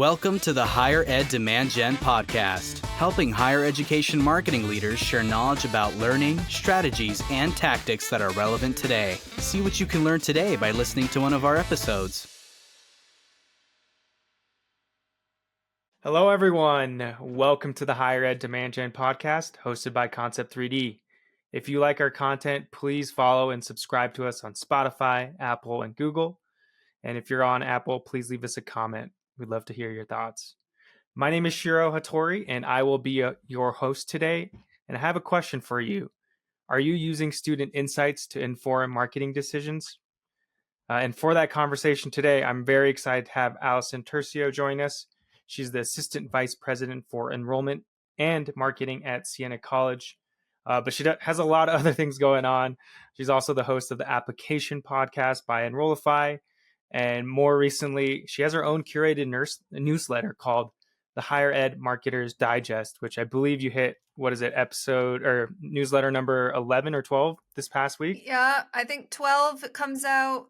Welcome to the Higher Ed Demand Gen podcast, helping higher education marketing leaders share knowledge about learning, strategies, and tactics that are relevant today. See what you can learn today by listening to one of our episodes. Hello, everyone. Welcome to the Higher Ed Demand Gen podcast hosted by Concept 3D. If you like our content, please follow and subscribe to us on Spotify, Apple, and Google. And if you're on Apple, please leave us a comment. We'd love to hear your thoughts. My name is Shiro Hattori, and I will be your host today. And I have a question for you. Are you using student insights to inform marketing decisions? And for that conversation today, I'm very excited to have Allison Turcio join us. She's the Assistant Vice President for Enrollment and Marketing at Siena College. But she has a lot of other things going on. She's also the host of the Application Podcast by Enrollify. And more recently, she has her own curated newsletter called the Higher Ed Marketers Digest, which I believe you hit, episode or newsletter number 11 or 12 this past week? Yeah, I think 12 comes out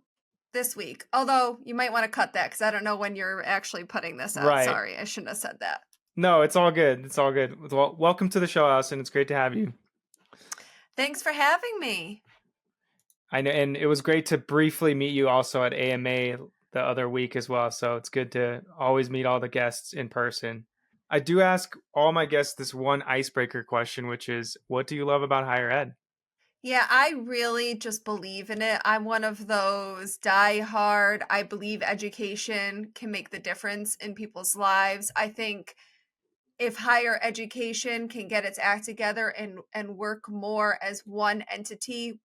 this week. Although you might want to cut that because I don't know when you're actually putting this out. Right. Sorry, I shouldn't have said that. No, it's all good. It's all good. Well, welcome to the show, Allison. It's great to have you. Thanks for having me. I know, and it was great to briefly meet you also at AMA the other week as well. So it's good to always meet all the guests in person. I do ask all my guests this one icebreaker question, which is, what do you love about higher ed? Yeah, I really just believe in it. I'm one of those diehard. I believe education can make the difference in people's lives. I think if higher education can get its act together and work more as one entity,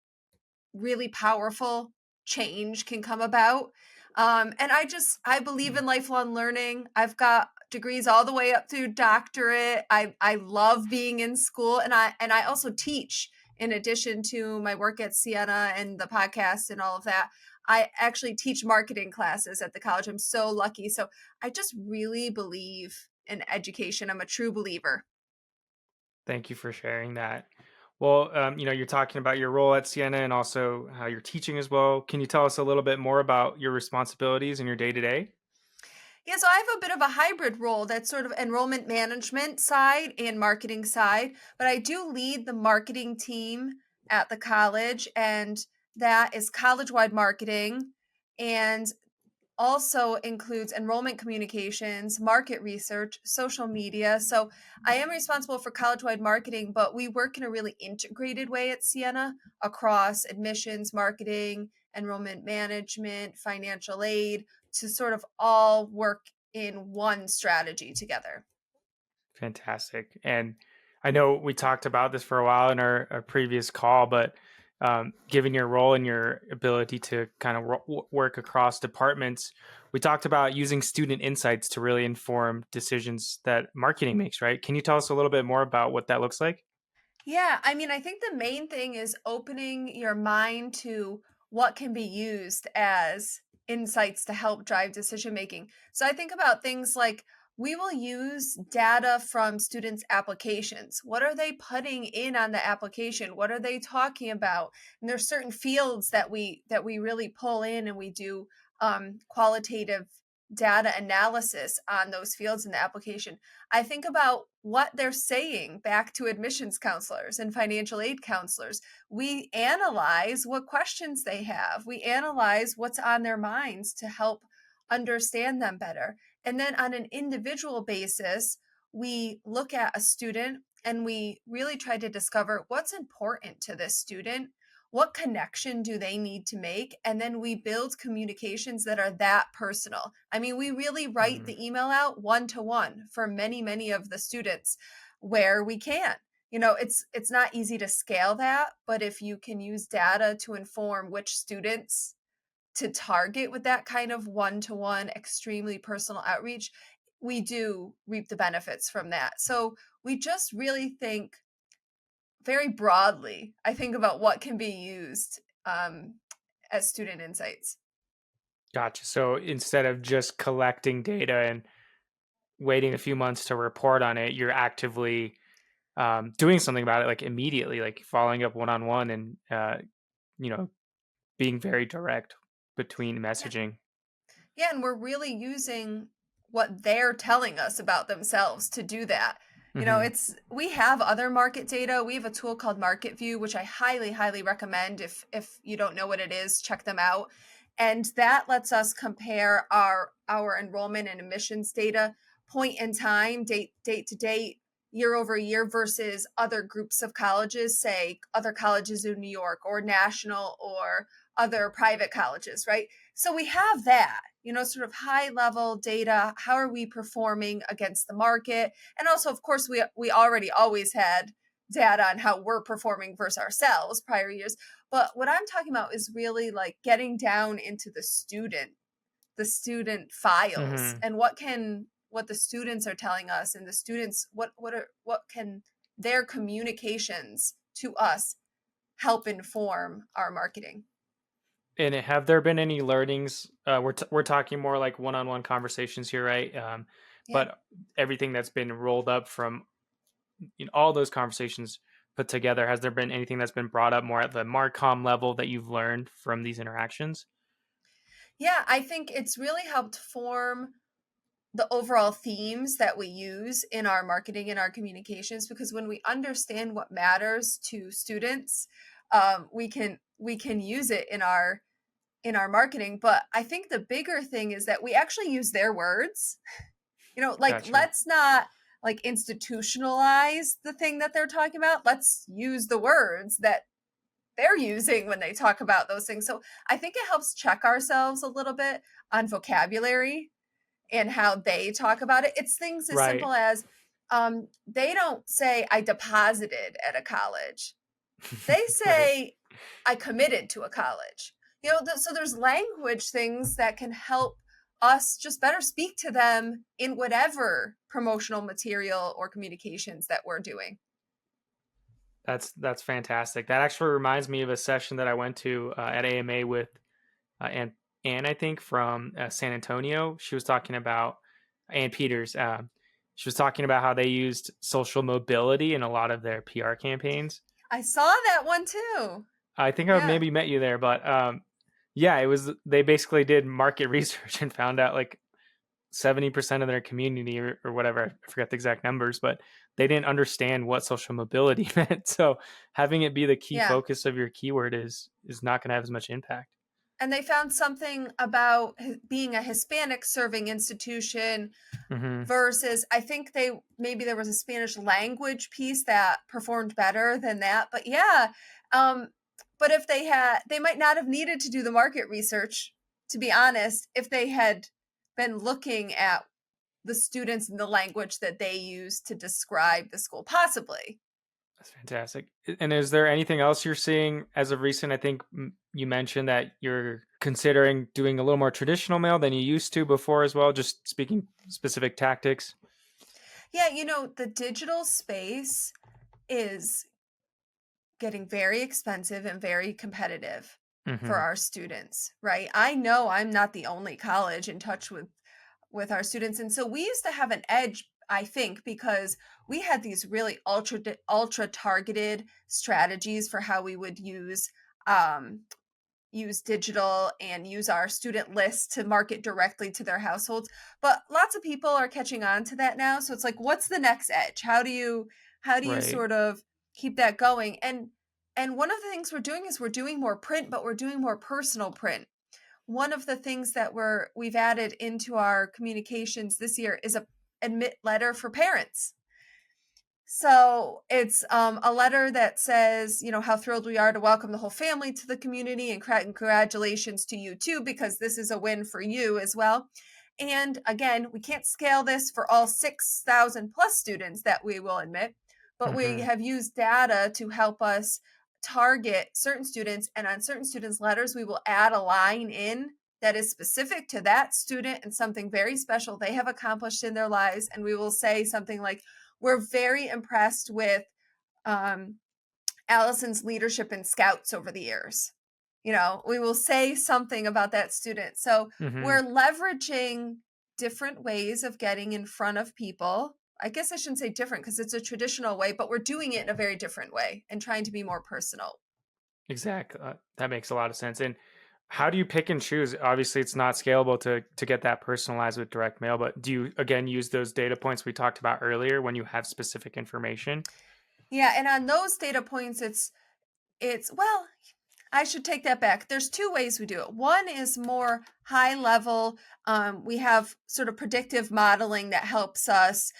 really powerful change can come about. And I believe in lifelong learning. I've got degrees all the way up through doctorate. I love being in school, and I also teach. In addition to my work at Siena and the podcast and all of that, I actually teach marketing classes at the college. I'm so lucky. So I just really believe in education. I'm a true believer. Thank you for sharing that. Well, you're talking about your role at Siena and also how you're teaching as well. Can you tell us a little bit more about your responsibilities and your day-to-day? Yeah, so I have a bit of a hybrid role that's sort of enrollment management side and marketing side, but I do lead the marketing team at the college, and that is college-wide marketing and also includes enrollment communications, market research, social media. So I am responsible for college-wide marketing, but we work in a really integrated way at Siena across admissions, marketing, enrollment management, financial aid, to sort of all work in one strategy together. Fantastic. And I know we talked about this for a while in our previous call, but given your role and your ability to kind of work across departments, we talked about using student insights to really inform decisions that marketing makes, right? Can you tell us a little bit more about what that looks like? Yeah, I mean, I think the main thing is opening your mind to what can be used as insights to help drive decision making. So I think about things like we will use data from students' applications. What are they putting in on the application? What are they talking about? And there's certain fields that we really pull in, and we do qualitative data analysis on those fields in the application. I think about what they're saying back to admissions counselors and financial aid counselors. We analyze what questions they have. We analyze what's on their minds to help understand them better. And then on an individual basis, we look at a student and we really try to discover what's important to this student. What connection do they need to make? And then we build communications that are that personal. I mean, we really write the email out one-to-one for many, many of the students where we can. You know, it's not easy to scale that, but if you can use data to inform which students to target with that kind of one-to-one, extremely personal outreach, we do reap the benefits from that. So we just really think very broadly, I think about what can be used as student insights. Gotcha. So instead of just collecting data and waiting a few months to report on it, you're actively doing something about it, like immediately, like following up one-on-one and, being very direct between messaging. Yeah, and we're really using what they're telling us about themselves to do that. You know, we have other market data. We have a tool called Market View, which I highly recommend. If you don't know what it is, check them out. And that lets us compare our enrollment and admissions data point in time, date to date, year over year, versus other groups of colleges, say other colleges in New York or national or other private colleges, right? So we have that, you know, sort of high level data. How are we performing against the market? And also, of course, we already always had data on how we're performing versus ourselves prior years. But what I'm talking about is really like getting down into the student files and what the students are telling us, and the students what can their communications to us help inform our marketing. And have there been any learnings? We're talking more like one-on-one conversations here, right? Yeah. But everything that's been rolled up from all those conversations put together, has there been anything that's been brought up more at the Marcom level that you've learned from these interactions? Yeah, I think it's really helped form the overall themes that we use in our marketing and our communications, because when we understand what matters to students, we can use it in our marketing. But I think the bigger thing is that we actually use their words. You know, like, Gotcha. let's not like institutionalize the thing that they're talking about. Let's use the words that they're using when they talk about those things. So I think it helps check ourselves a little bit on vocabulary and how they talk about it. It's things as Right. simple as they don't say I deposited at a college. They Right. say I committed to a college. You know, so there's language things that can help us just better speak to them in whatever promotional material or communications that we're doing. That's fantastic. That actually reminds me of a session that I went to at AMA with Ann, I think, from San Antonio. She was talking about Ann Peters. She was talking about how they used social mobility in a lot of their PR campaigns. I saw that one too. I think I Yeah. maybe met you there, but yeah, it was, they basically did market research and found out like 70% of their community or whatever, I forgot the exact numbers, but they didn't understand what social mobility meant. So having it be the key Yeah. focus of your keyword is not going to have as much impact. And they found something about being a Hispanic serving institution versus, I think maybe there was a Spanish language piece that performed better than that. But yeah, but if they might not have needed to do the market research, to be honest, if they had been looking at the students and the language that they use to describe the school, possibly. That's fantastic. And is there anything else you're seeing as of recent? I think you mentioned that you're considering doing a little more traditional mail than you used to before as well, just speaking specific tactics. Yeah, you know, the digital space is getting very expensive and very competitive for our students, right? I know I'm not the only college in touch with our students. And so we used to have an edge, I think, because we had these really ultra targeted strategies for how we would use digital and use our student list to market directly to their households. But lots of people are catching on to that now. So it's like, what's the next edge? How do you Right. sort of keep that going? And one of the things we're doing is we're doing more print, but we're doing more personal print. One of the things that we've added into our communications this year is a admit letter for parents. So it's a letter that says, you know, how thrilled we are to welcome the whole family to the community, and congratulations to you too, because this is a win for you as well. And again, we can't scale this for all 6,000 plus students that we will admit, but we have used data to help us target certain students. And on certain students' letters, we will add a line in that is specific to that student and something very special they have accomplished in their lives. And we will say something like, we're very impressed with Allison's leadership in Scouts over the years. You know, we will say something about that student. So we're leveraging different ways of getting in front of people. I guess I shouldn't say different because it's a traditional way, but we're doing it in a very different way and trying to be more personal. Exactly. That makes a lot of sense. And How do you pick and choose? Obviously, it's not scalable to get that personalized with direct mail, but do you again use those data points we talked about earlier when you have specific information? Yeah, and on those data points, well, I should take that back. There's two ways we do it. One is more high level. We have sort of predictive modeling that helps us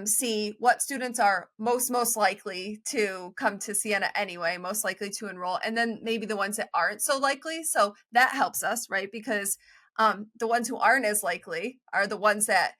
see what students are most likely to come to Siena anyway, most likely to enroll, and then maybe the ones that aren't so likely. So that helps us, right? Because the ones who aren't as likely are the ones that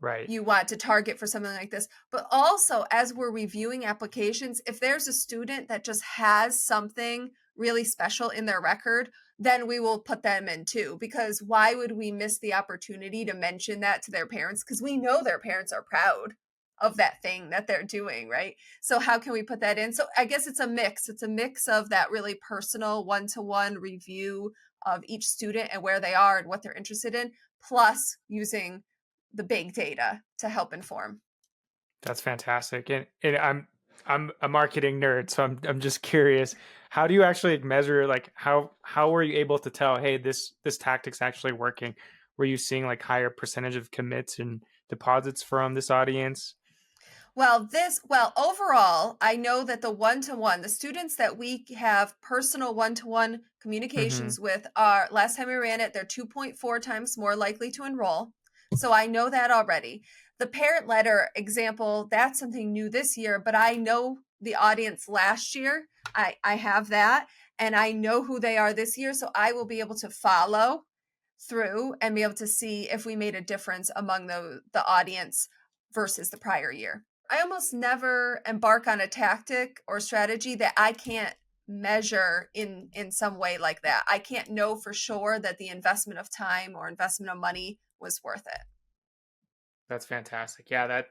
Right. you want to target for something like this. But also, as we're reviewing applications, if there's a student that just has something really special in their record, then we will put them in too. Because why would we miss the opportunity to mention that to their parents? Because we know their parents are proud of that thing that they're doing, right? So how can we put that in? So I guess it's a mix. It's a mix of that really personal one-to-one review of each student and where they are and what they're interested in, plus using the big data to help inform. That's fantastic. And I'm a marketing nerd, so I'm just curious, how do you actually measure, like how were you able to tell, hey, this tactic's actually working? Were you seeing like higher percentage of commits and deposits from this audience? Well, overall, I know that the one-to-one, the students that we have personal one-to-one Mm-hmm. communications with are, last time we ran it, they're 2.4 times more likely to enroll. So I know that already. The parent letter example, that's something new this year, but I know the audience last year. I have that, and I know who they are this year, so I will be able to follow through and be able to see if we made a difference among the audience versus the prior year. I almost never embark on a tactic or strategy that I can't measure in some way like that. I can't know for sure that the investment of time or investment of money was worth it. That's fantastic. Yeah, that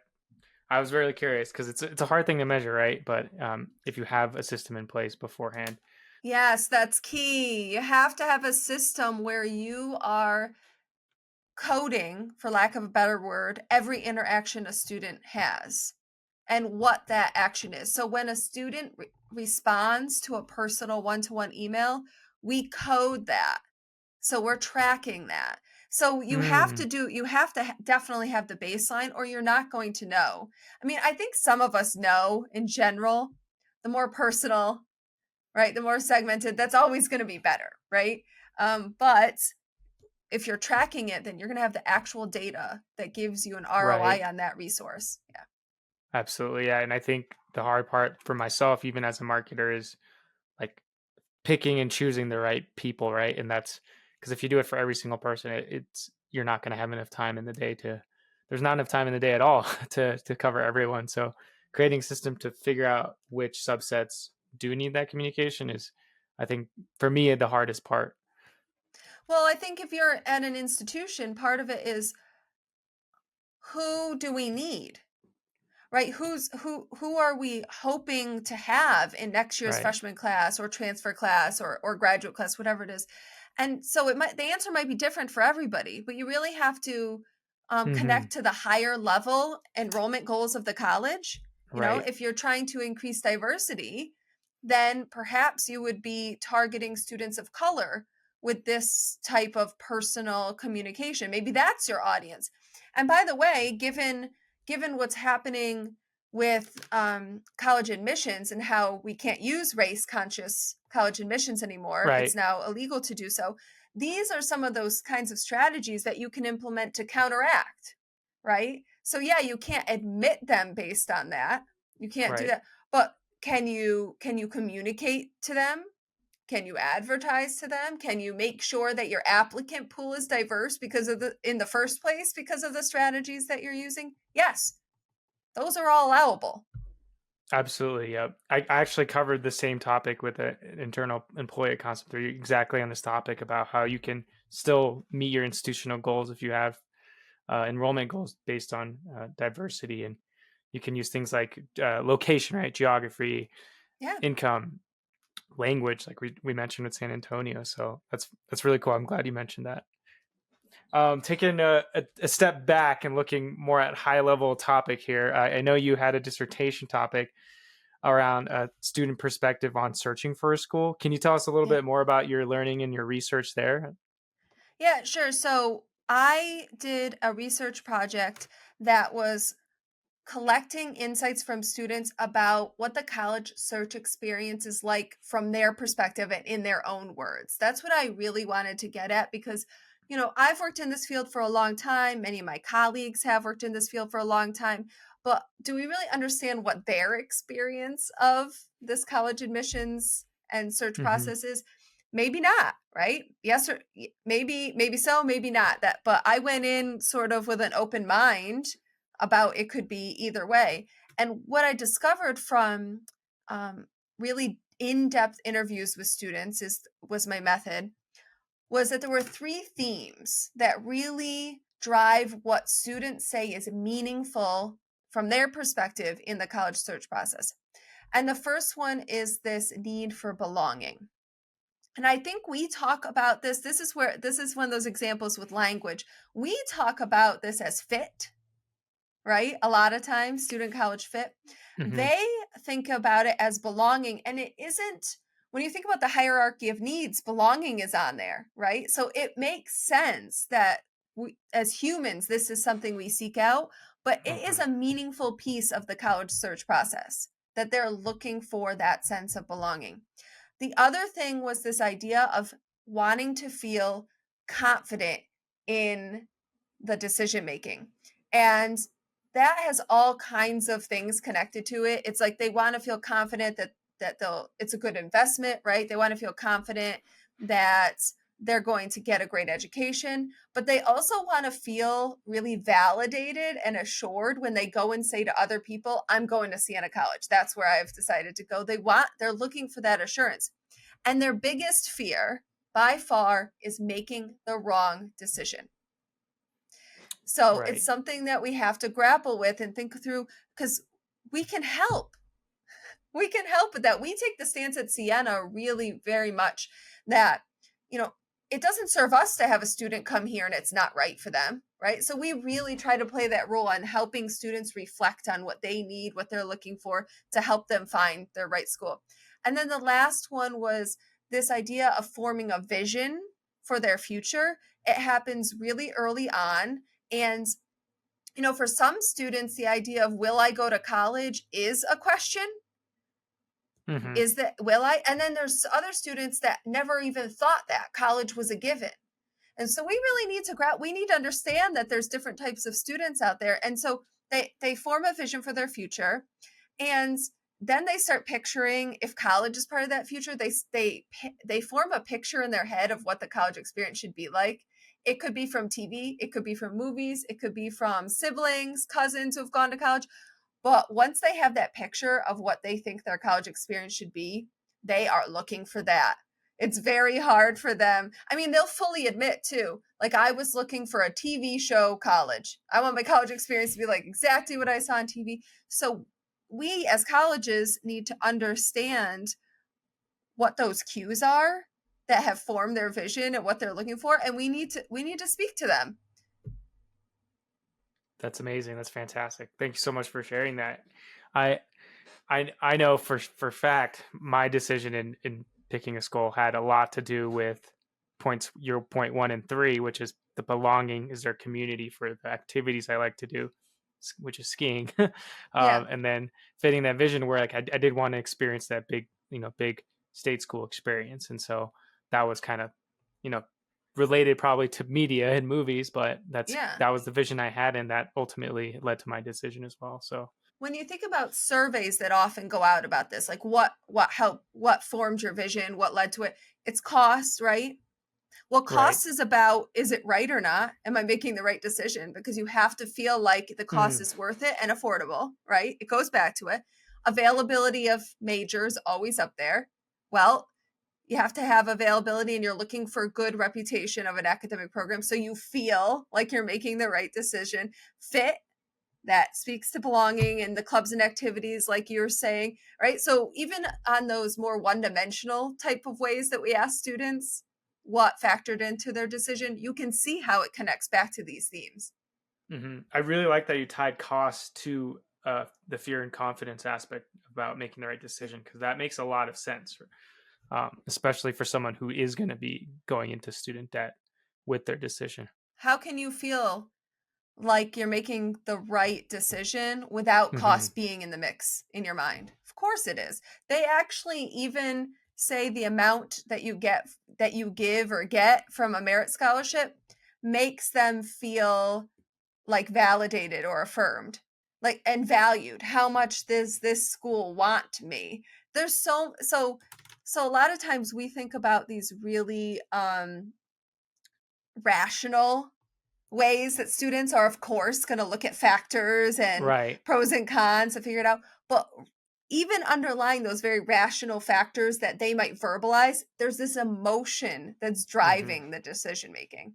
I was really curious because it's a hard thing to measure, right? But if you have a system in place beforehand. Yes, that's key. You have to have a system where you are coding, for lack of a better word, every interaction a student has and what that action is. So when a student responds to a personal one-to-one email, we code that. So we're tracking that. So Mm, you have to definitely have the baseline or you're not going to know. I mean, I think some of us know in general, the more personal, right? The more segmented, that's always going to be better, right? But if you're tracking it, then you're going to have the actual data that gives you an right. ROI on that resource. Yeah. Absolutely. Yeah. And I think the hard part for myself, even as a marketer, is like picking and choosing the right people, right? And that's because if you do it for every single person, it's you're not going to have enough time in the day to. There's not enough time in the day at all to cover everyone. So creating a system to figure out which subsets do need that communication is, I think, for me the hardest part. Well, I think if you're at an institution, part of it is who do we need? Right? Who are we hoping to have in next year's Right. freshman class or transfer class or graduate class, whatever it is. And so the answer might be different for everybody, but you really have to Hmm. connect to the higher level enrollment goals of the college. You know, Right. if you're trying to increase diversity, then perhaps you would be targeting students of color with this type of personal communication. Maybe that's your audience. And by the way, given what's happening with college admissions and how we can't use race conscious college admissions anymore, it's Right. now illegal to do so. These are some of those kinds of strategies that you can implement to counteract, right? So yeah, you can't admit them based on that. You can't do Right. that. But can you communicate to them? Can you advertise to them? Can you make sure that your applicant pool is diverse because of in the first place because of the strategies that you're using? Yes, those are all allowable. Absolutely. Yep. I actually covered the same topic with an internal employee at Concept 3 exactly on this topic about how you can still meet your institutional goals if you have enrollment goals based on diversity. And you can use things like location, right? Geography, Yeah. income, language, like we mentioned with San Antonio. So that's really cool. I'm glad you mentioned that. Taking a step back and looking more at high level topic here. I know you had a dissertation topic. around a student perspective on searching for a school. Can you tell us a little Yeah. bit more about your learning and your research there? Yeah, sure. So I did a research project that was collecting insights from students about what the college search experience is like from their perspective and in their own words. That's what I really wanted to get at because, I've worked in this field for a long time. Many of my colleagues have worked in this field for a long time. But do we really understand what their experience of this college admissions and search Mm-hmm. process is? Maybe not, right? Yes or maybe so, maybe not. But I went in sort of with an open mind about it could be either way. And what I discovered from really in-depth interviews with students was my method was that there were three themes that really drive what students say is meaningful from their perspective in the college search process. And the first one is this need for belonging. And I think we talk about this. This is one of those examples with language. We talk about this as fit, right? A lot of times, student college fit, Mm-hmm. they think about it as belonging. And it isn't, when you think about the hierarchy of needs, belonging is on there, right? So it makes sense that as humans, this is something we seek out, but it is Mm-hmm. a meaningful piece of the college search process that they're looking for that sense of belonging. The other thing was this idea of wanting to feel confident in the decision making. And that has all kinds of things connected to it. It's like they want to feel confident that it's a good investment, right? They want to feel confident that they're going to get a great education, but they also want to feel really validated and assured when they go and say to other people, I'm going to Siena College. That's where I've decided to go. They're looking for that assurance. And their biggest fear by far is making the wrong decision. So it's Right. something that we have to grapple with and think through because we can help. We can help with that. We take the stance at Siena really very much that, you know, it doesn't serve us to have a student come here and it's not right for them, right? So we really try to play that role on helping students reflect on what they need, what they're looking for to help them find their right school. And then the last one was this idea of forming a vision for their future. It happens really early on. And, for some students, the idea of will I go to college is a question. Mm-hmm. Is that will I? And then there's other students that never even thought that college was a given. And so we really need to we need to understand that there's different types of students out there. And so they form a vision for their future. And then they start picturing if college is part of that future, they form a picture in their head of what the college experience should be like. It could be from TV, it could be from movies, it could be from siblings, cousins who've gone to college. But once they have that picture of what they think their college experience should be, they are looking for that. It's very hard for them. I mean, they'll fully admit too, like I was looking for a TV show college. I want my college experience to be like exactly what I saw on TV. So we as colleges need to understand what those cues are that have formed their vision and what they're looking for. And we need to speak to them. That's amazing. That's fantastic. Thank you so much for sharing that. I I know for fact my decision in picking a school had a lot to do with your point 1 and 3, which is the belonging is their community for the activities I like to do, which is skiing, Yeah. and then fitting that vision where like I did want to experience that big state school experience, and so that was kind of you know related probably to media and movies, but Yeah. that was the vision I had, and that ultimately led to my decision as well. So. When you think about surveys that often go out about this, like what formed your vision, what led to it, it's cost, right? Well, Right. cost is about, is it right or not? Am I making the right decision? Because you have to feel like the cost Mhm. is worth it and affordable, right? It goes back to it. Availability of majors always up there. Well, you have to have availability and you're looking for a good reputation of an academic program so you feel like you're making the right decision. Fit, that speaks to belonging and the clubs and activities like you're saying, right? So even on those more one-dimensional type of ways that we ask students what factored into their decision, you can see how it connects back to these themes. I really like that you tied cost to the fear and confidence aspect about making the right decision, because that makes a lot of sense, especially for someone who is going to be going into student debt with their decision. How can you feel like you're making the right decision without Hmm. cost being in the mix in your mind? Of course it is. They actually even say the amount that you give or get from a merit scholarship makes them feel like validated or affirmed, like, and valued. How much does this school want me? There's so a lot of times we think about these really rational ways that students are, of course, going to look at factors and Right. pros and cons to figure it out. But even underlying those very rational factors that they might verbalize, there's this emotion that's Hmm. driving the decision making.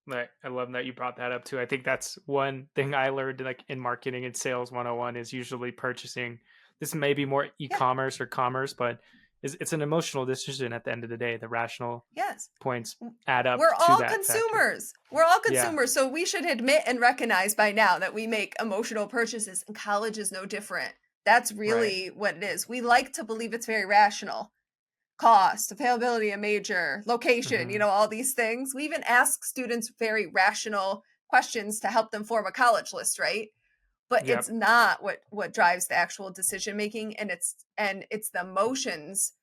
Right. I love that you brought that up too. I think that's one thing I learned like in marketing and sales 101 is usually purchasing. This may be more Yeah. e-commerce or commerce, but it's an emotional decision at the end of the day. The rational Yes. points add up We're to all that factor. consumers. We're all Yeah. consumers. So we should admit and recognize by now that we make emotional purchases, and college is no different. That's Right. really what it is. We like to believe it's very rational. Cost, availability of major, location, Hmm. all these things. We even ask students very rational questions to help them form a college list, right? But Yep. it's not what drives the actual decision making, and it's the emotions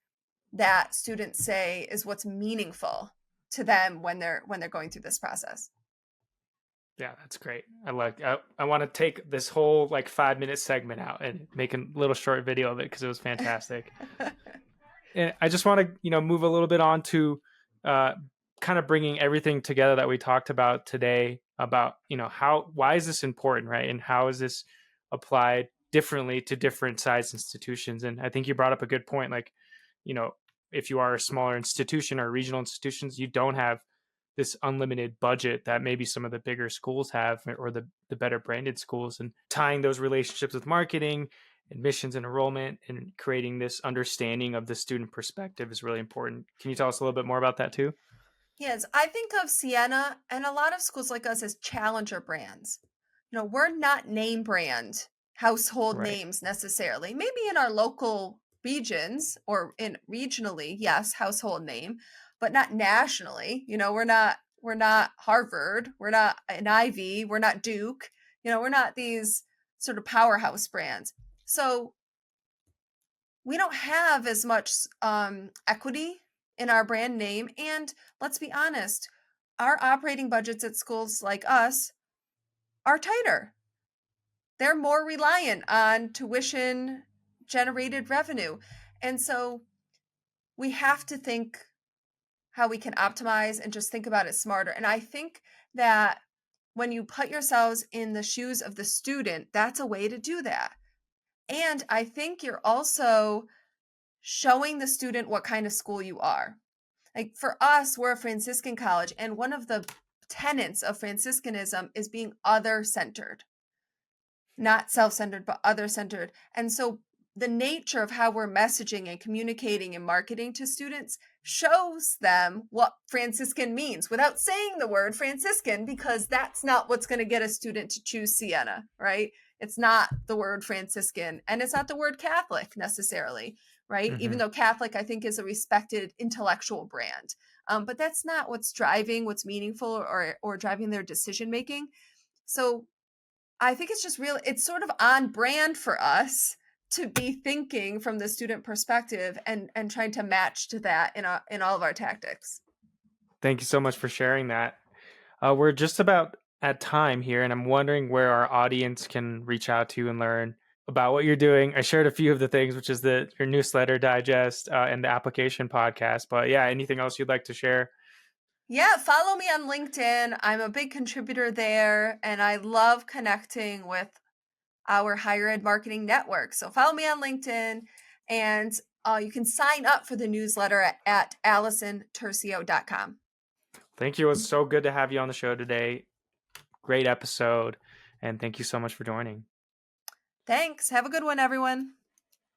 that students say is what's meaningful to them when they're going through this process. Yeah, that's great. I want to take this whole like 5 minute segment out and make a little short video of it because it was fantastic. And I just want to, move a little bit on to uh, kind of bringing everything together that we talked about today about, why is this important, right? And how is this applied differently to different size institutions? And I think you brought up a good point. Like, you know, if you are a smaller institution or regional institutions, you don't have this unlimited budget that maybe some of the bigger schools have or the better branded schools, and tying those relationships with marketing, admissions and enrollment, and creating this understanding of the student perspective is really important. Can you tell us a little bit more about that too? Yes, I think of Siena and a lot of schools like us as challenger brands. We're not name brand household Right. names necessarily. Maybe in our local regions or in regionally, yes, household name, but not nationally. We're not Harvard, we're not an Ivy, we're not Duke. We're not these sort of powerhouse brands. So we don't have as much equity in our brand name. And let's be honest, our operating budgets at schools like us are tighter. They're more reliant on tuition generated revenue. And so we have to think how we can optimize and just think about it smarter. And I think that when you put yourselves in the shoes of the student, that's a way to do that. And I think you're also showing the student what kind of school you are. Like for us, we're a Franciscan college, and one of the tenets of Franciscanism is being other centered, not self centered, but other centered. And so the nature of how we're messaging and communicating and marketing to students shows them what Franciscan means without saying the word Franciscan, because that's not what's going to get a student to choose Siena, right? It's not the word Franciscan, and it's not the word Catholic necessarily, right? Hmm. Even though Catholic, I think, is a respected intellectual brand. But that's not what's driving what's meaningful or driving their decision making. So I think it's sort of on brand for us to be thinking from the student perspective and trying to match to that in all of our tactics. Thank you so much for sharing that. We're just about at time here, and I'm wondering where our audience can reach out to and learn about what you're doing. I shared a few of the things, which is your newsletter digest and the application podcast. But yeah, anything else you'd like to share? Yeah, follow me on LinkedIn. I'm a big contributor there, and I love connecting with our higher ed marketing network. So follow me on LinkedIn, and you can sign up for the newsletter at AllisonTurcio.com. Thank you. It was so good to have you on the show today. Great episode. And thank you so much for joining. Thanks. Have a good one, everyone.